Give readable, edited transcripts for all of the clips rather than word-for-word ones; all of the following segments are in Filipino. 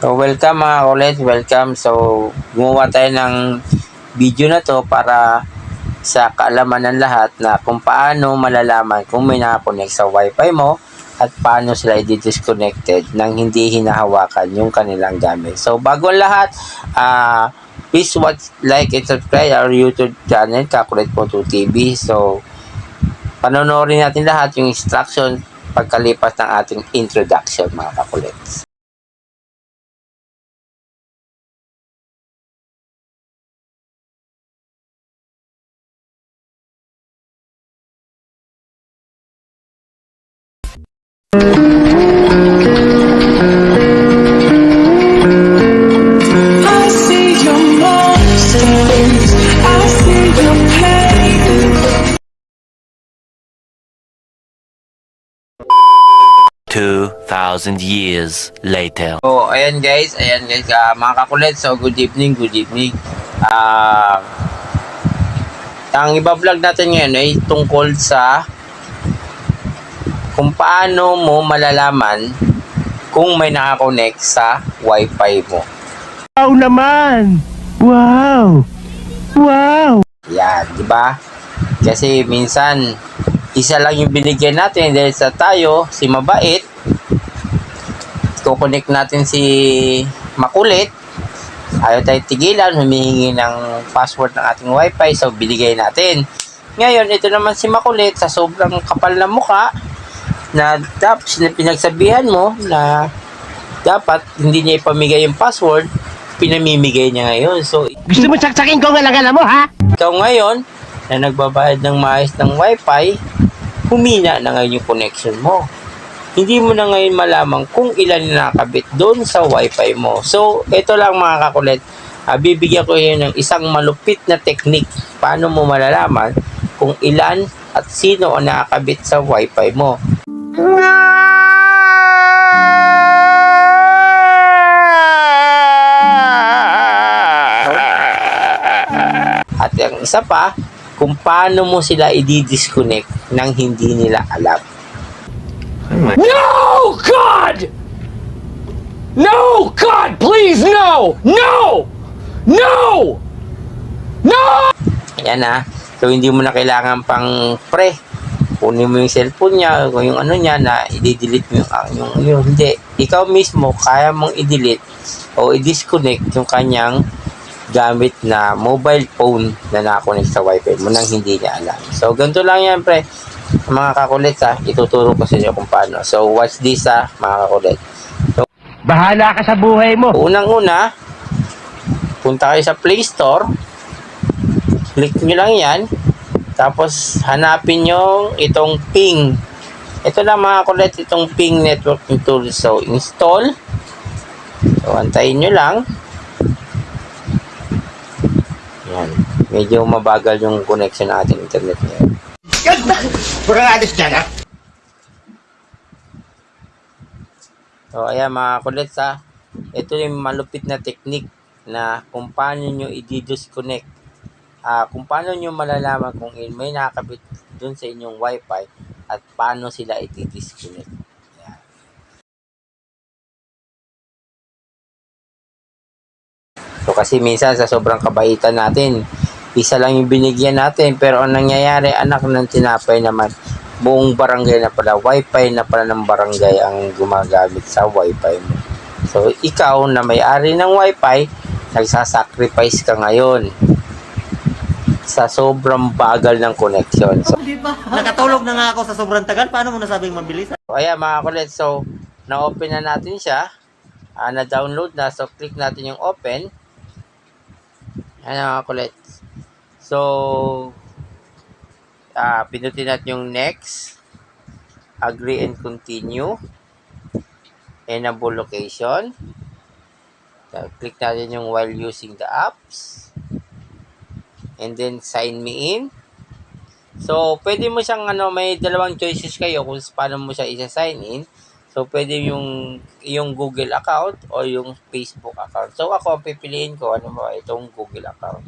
So, welcome mga kulit, welcome. So, gumawa tayo ng video na to para sa kaalaman ng lahat na kung paano malalaman kung may nakakonect sa wifi mo at paano sila i-disconnected nang hindi hinahawakan yung kanilang gamit. So, bago ang lahat, please watch, like, and subscribe our YouTube channel, Kakulit po 2 TV. So, panonoodin natin lahat yung instruction pagkalipas ng ating introduction mga kakulits. I see your monsters, I see your pain. 2,000 years later. So, ayan guys, mga kakulit. So, good evening. Ang iba-vlog natin ngayon ay tungkol sa kung paano mo malalaman kung may nakakonect sa wifi mo. Wow naman! Wow! Wow! Yan, di ba? Kasi minsan, isa lang yung binigyan natin dahil sa tayo, si mabait, kukonek natin si makulit, ayaw tayo tigilan, humihingi ng password ng ating wifi, so binigay natin. Ngayon, ito naman si makulit, sa sobrang kapal na mukha, na tapos pinagsabihan mo na dapat hindi niya ipamigay yung password, pinamimigay niya ngayon. So, Gusto mo saksakin ko ang alangala mo, ha? ikaw ngayon, na nagbabayad ng maayos ng wifi, humina na ngayon yung connection mo. Hindi mo na ngayon malaman kung ilan na nakabit doon sa wifi mo. So, ito lang mga kakulit. Bibigyan ko yun ng isang malupit na technique paano mo malalaman kung ilan at sino ang nakakabit sa wifi mo. At ang isa pa, kung paano mo sila i-disconnect nang hindi nila alam. No, God! No, God, please, no! No! No! No! Ayan na. So, hindi mo na kailangan pang kunin mo yung cellphone niya o yung ano niya na i-delete mo yung hindi. Ikaw mismo, kaya mong i-delete o i-disconnect yung kanyang gamit na mobile phone na nakakonect sa wifi mo nang hindi niya alam. So, ganito lang yan, pre. Mga kakulit, ituturo ko sa inyo kung paano. So, watch this, mga kakulit. So, Bahala ka sa buhay mo. unang-una, punta kayo sa Play Store. Click nyo lang yan. Tapos, hanapin nyo itong ping. Ito lang mga kulit, itong ping networking tool. So, install. So, antayin nyo lang. Yan. Medyo mabagal yung connection ng ating internet ngayon. So, ayan mga kulit, ito yung malupit na technique na kung paano nyo i-disconnect. Kung paano nyo malalaman kung may nakakabit dun sa inyong wifi at paano sila i-disconnect. Ayan. So, kasi minsan sa sobrang kabaitan natin, isa lang yung binigyan natin, pero ang nangyayari, anak ng tinapay naman, buong barangay na pala, wifi na pala ng barangay ang gumagamit sa wifi mo. So, ikaw na may-ari ng wifi, nagsasacrifice ka ngayon sa sobrang bagal ng connection. So, Nakatulog na nga ako sa sobrang tagal. Paano mo nasabing mabilis? ayan mga kulit, so, na-open na natin siya, na-download na, so, click natin yung open. Ayan mga kulit. So, pinutin natin yung next, agree and continue, enable location. So, click natin yung while using the apps, and then sign me in. So, pwede mo siyang may dalawang choices kayo kung paano mo siya isa-sign in. So, pwede yung Google account o yung Facebook account. So, ako pipiliin ko itong Google account.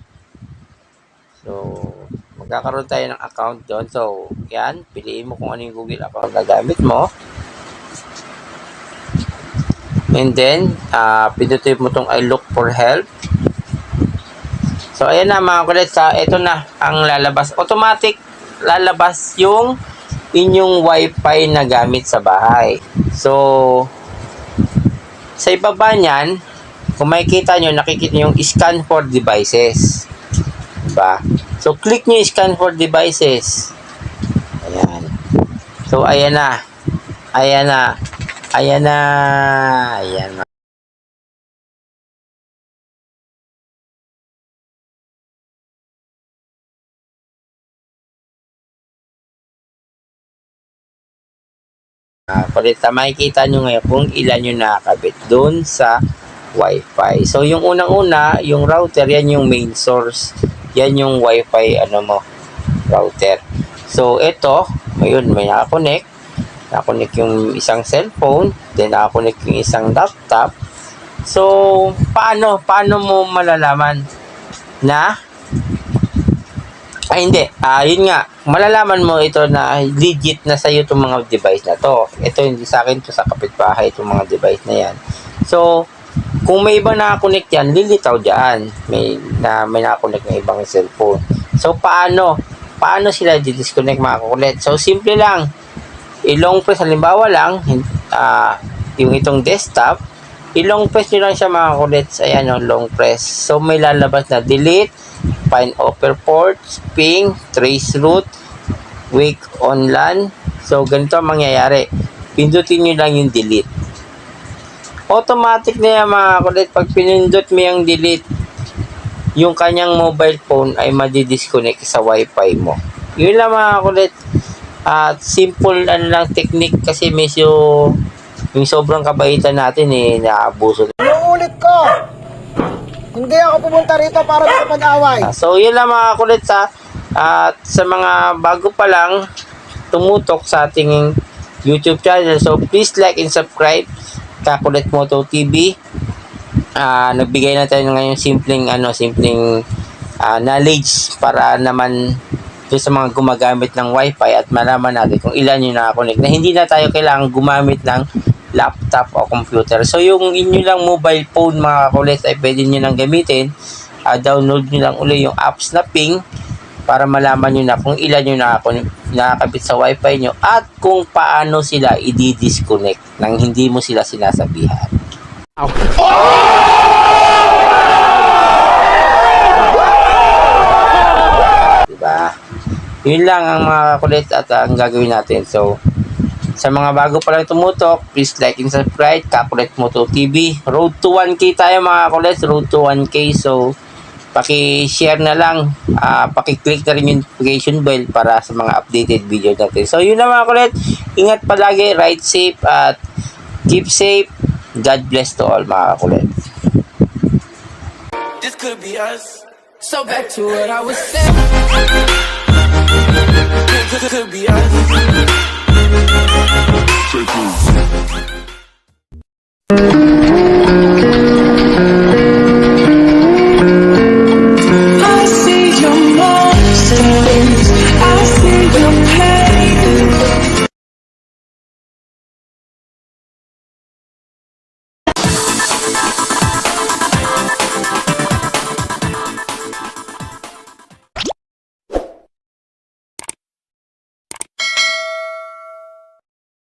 So, magkakaroon tayo ng account doon. So, yan, piliin mo kung ano yung Google account na gamit mo. And then, pindutin mo tong I look for help. So, ayan na mga kulit. Ito na ang lalabas. Automatic lalabas yung inyong wifi na gamit sa bahay. So, sa ibaba niyan, kung makikita nyo, nakikita nyo yung scan for devices. Diba? So, click nyo yung scan for devices. Ayan. So, ayan na. Ayan na. Ayan na. Ayan na. Kulit makikita nyo ngayon kung ilan yung nakakabit doon sa wifi. So, yung unang-una, yung router, yan yung main source. Yan yung wifi, router. So, ito, ayun, may nakakonect. Nakakonect yung isang cellphone, then nakakonect yung isang laptop. So, paano mo malalaman na hindi. Yun nga. Malalaman mo ito na legit na sa'yo itong mga device na to. Ito hindi sa akin, to sa kapitbahay itong mga device na yan. So, kung may ibang nakakonect yan, lilitaw dyan. May nakakonect na ibang cellphone. So, paano sila di-disconnect mga kukulit? So, simple lang. I-long press, halimbawa lang, yung itong desktop, i-long press nyo lang siya mga kukulit. Ayan yung long press. So, may lalabas na delete, find offer ports, ping, trace route, wake on LAN. So, ganito ang mangyayari. Pindutin nyo lang yung delete. Automatic na yan mga kulit. Pag pinindot mo yung delete, yung kanyang mobile phone ay madi-disconnect sa wifi mo. Yun lang mga kulit. At simple lang technique kasi medyo yung sobrang kabaitan natin naabuso. Ulit ko! Hindi ako pumunta rito para makapag-away. So, yun lang mga kulit at sa mga bago pa lang tumutok sa ating YouTube channel. So, please like and subscribe Kakulit Moto TV. Nagbigay na tayo ngayon simpleng knowledge para naman doon sa mga gumagamit ng wifi at malaman natin kung ilan yung nakakonect na hindi na tayo kailangan gumamit ng laptop o computer. So, yung inyo lang mobile phone mga kulit ay pwede nyo nang gamitin. Download nyo lang uli yung apps na ping para malaman nyo na kung ilan yung nakakabit sa wifi nyo at kung paano sila i-disconnect nang hindi mo sila sinasabihan. Diba? Yun lang ang mga kulit at ang gagawin natin. So, sa mga bago pa lang tumutok, please like and subscribe, Kakulit Moto TV. Road to 1K tayo mga kulit, road to 1K. So, paki-share na lang, paki-click na rin yung notification bell para sa mga updated video natin. So, yun na mga kulit. Ingat palagi, ride safe at keep safe. God bless to all mga kulit. This could be us. So back to what I was saying. Could be us. Thank you.